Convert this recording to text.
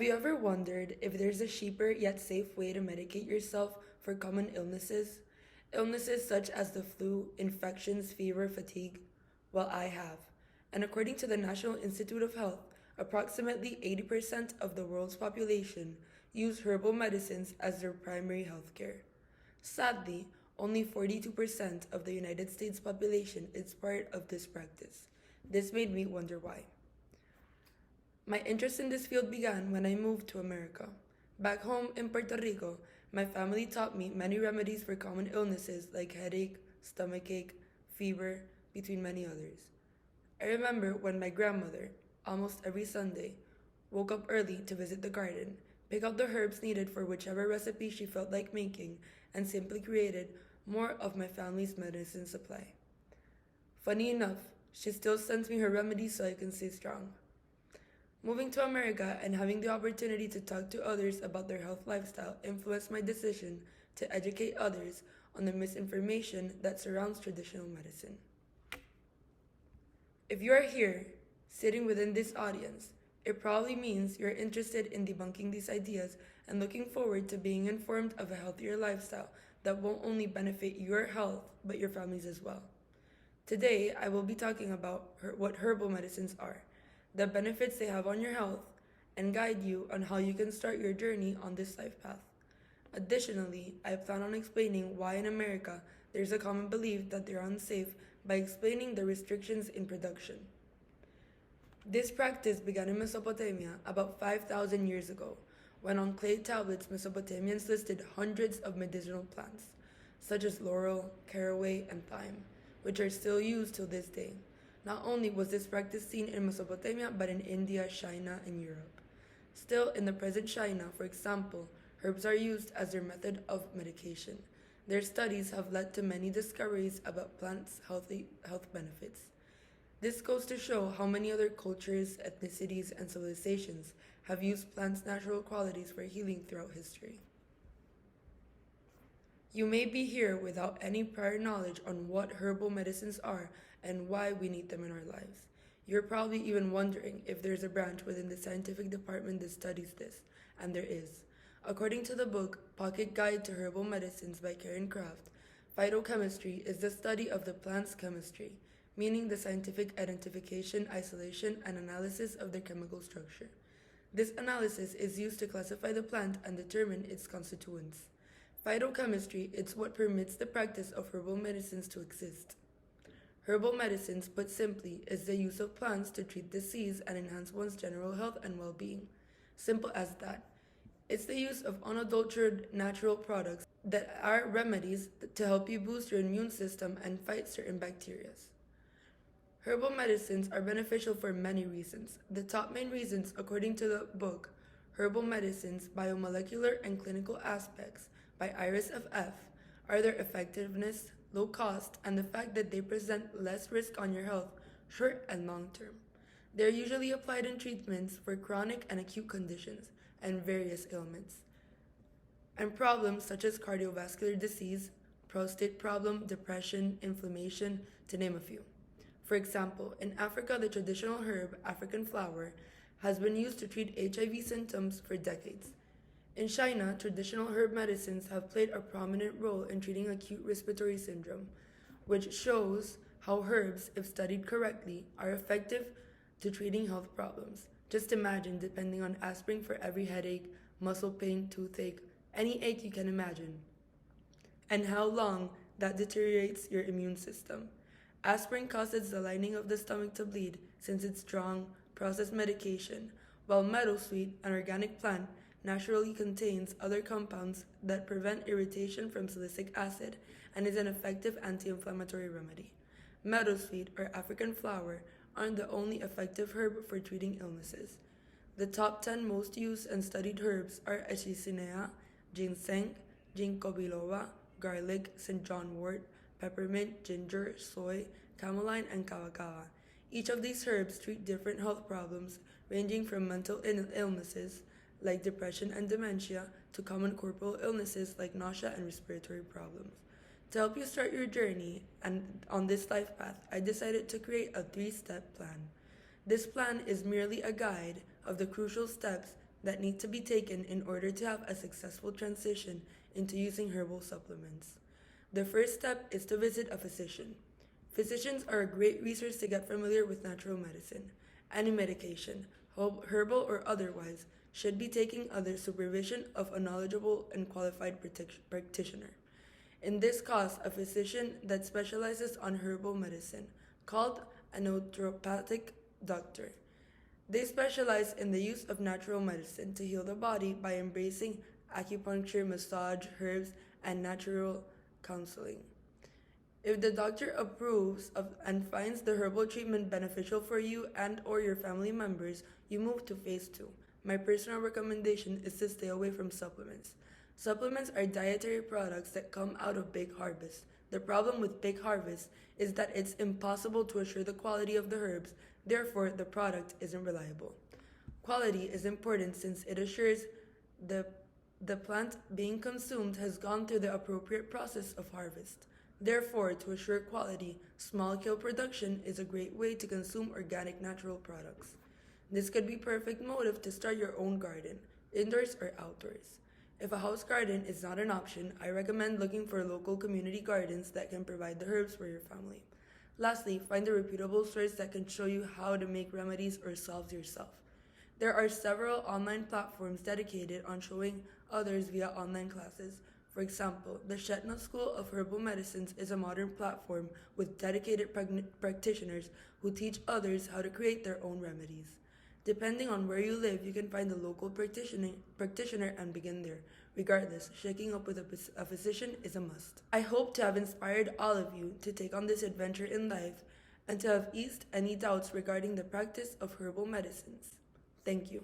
Have you ever wondered if there's a cheaper yet safe way to medicate yourself for common illnesses? Illnesses such as the flu, infections, fever, fatigue? Well, I have. And according to the National Institute of Health, approximately 80% of the world's population use herbal medicines as their primary health care. Sadly, only 42% of the United States population is part of this practice. This made me wonder why. My interest in this field began when I moved to America. Back home in Puerto Rico, my family taught me many remedies for common illnesses like headache, stomachache, fever, between many others. I remember when my grandmother, almost every Sunday, woke up early to visit the garden, pick out the herbs needed for whichever recipe she felt like making, and simply created more of my family's medicine supply. Funny enough, she still sends me her remedies so I can stay strong. Moving to America and having the opportunity to talk to others about their health lifestyle influenced my decision to educate others on the misinformation that surrounds traditional medicine. If you are here, sitting within this audience, it probably means you're interested in debunking these ideas and looking forward to being informed of a healthier lifestyle that won't only benefit your health, but your family's as well. Today, I will be talking about what herbal medicines are, the benefits they have on your health, and guide you on how you can start your journey on this life path. Additionally, I plan on explaining why in America there's a common belief that they're unsafe by explaining the restrictions in production. This practice began in Mesopotamia about 5,000 years ago, when on clay tablets Mesopotamians listed hundreds of medicinal plants, such as laurel, caraway, and thyme, which are still used till this day. Not only was this practice seen in Mesopotamia, but in India, China, and Europe. Still, in the present China, for example, herbs are used as their method of medication. Their studies have led to many discoveries about plants' health benefits. This goes to show how many other cultures, ethnicities, and civilizations have used plants' natural qualities for healing throughout history. You may be here without any prior knowledge on what herbal medicines are and why we need them in our lives. You're probably even wondering if there's a branch within the scientific department that studies this, and there is. According to the book Pocket Guide to Herbal Medicines by Karen Kraft, phytochemistry is the study of the plant's chemistry, meaning the scientific identification, isolation, and analysis of their chemical structure. This analysis is used to classify the plant and determine its constituents. Phytochemistry is what permits the practice of herbal medicines to exist. Herbal medicines, put simply, is the use of plants to treat disease and enhance one's general health and well-being. Simple as that. It's the use of unadulterated natural products that are remedies to help you boost your immune system and fight certain bacteria. Herbal medicines are beneficial for many reasons. The top main reasons, according to the book Herbal Medicines, Biomolecular and Clinical Aspects by Iris of F, are their effectiveness, low cost, and the fact that they present less risk on your health, short and long term. They are usually applied in treatments for chronic and acute conditions and various ailments, and problems such as cardiovascular disease, prostate problem, depression, inflammation, to name a few. For example, in Africa, the traditional herb, African flower, has been used to treat HIV symptoms for decades. In China, traditional herb medicines have played a prominent role in treating acute respiratory syndrome, which shows how herbs, if studied correctly, are effective to treating health problems. Just imagine depending on aspirin for every headache, muscle pain, toothache, any ache you can imagine, and how long that deteriorates your immune system. Aspirin causes the lining of the stomach to bleed since it's strong, processed medication, while meadowsweet, an organic plant, naturally contains other compounds that prevent irritation from salicylic acid and is an effective anti-inflammatory remedy. Meadowsweet, or African flower, aren't the only effective herb for treating illnesses. The top 10 most used and studied herbs are achicinea, ginseng, ginkgo biloba, garlic, St. John wort, peppermint, ginger, soy, cameline, and kava. Each of these herbs treat different health problems ranging from mental illnesses like depression and dementia to common corporal illnesses like nausea and respiratory problems. To help you start your journey and on this life path, I decided to create a 3-step plan. This plan is merely a guide of the crucial steps that need to be taken in order to have a successful transition into using herbal supplements. The first step is to visit a physician. Physicians are a great resource to get familiar with natural medicine. Any medication, herbal or otherwise, should be taken under supervision of a knowledgeable and qualified practitioner. In this case, a physician that specializes on herbal medicine, called a naturopathic doctor. They specialize in the use of natural medicine to heal the body by embracing acupuncture, massage, herbs, and natural counseling. If the doctor approves of and finds the herbal treatment beneficial for you and or your family members, you move to phase 2. My personal recommendation is to stay away from supplements. Supplements are dietary products that come out of big harvest. The problem with big harvest is that it's impossible to assure the quality of the herbs, therefore the product isn't reliable. Quality is important since it assures the plant being consumed has gone through the appropriate process of harvest. Therefore, to assure quality, small-scale production is a great way to consume organic natural products. This could be perfect motive to start your own garden, indoors or outdoors. If a house garden is not an option, I recommend looking for local community gardens that can provide the herbs for your family. Lastly, find a reputable source that can show you how to make remedies or salves yourself. There are several online platforms dedicated on showing others via online classes. For example, the Shetna School of Herbal Medicines is a modern platform with dedicated practitioners who teach others how to create their own remedies. Depending on where you live, you can find a local practitioner and begin there. Regardless, checking up with a physician is a must. I hope to have inspired all of you to take on this adventure in life and to have eased any doubts regarding the practice of herbal medicines. Thank you.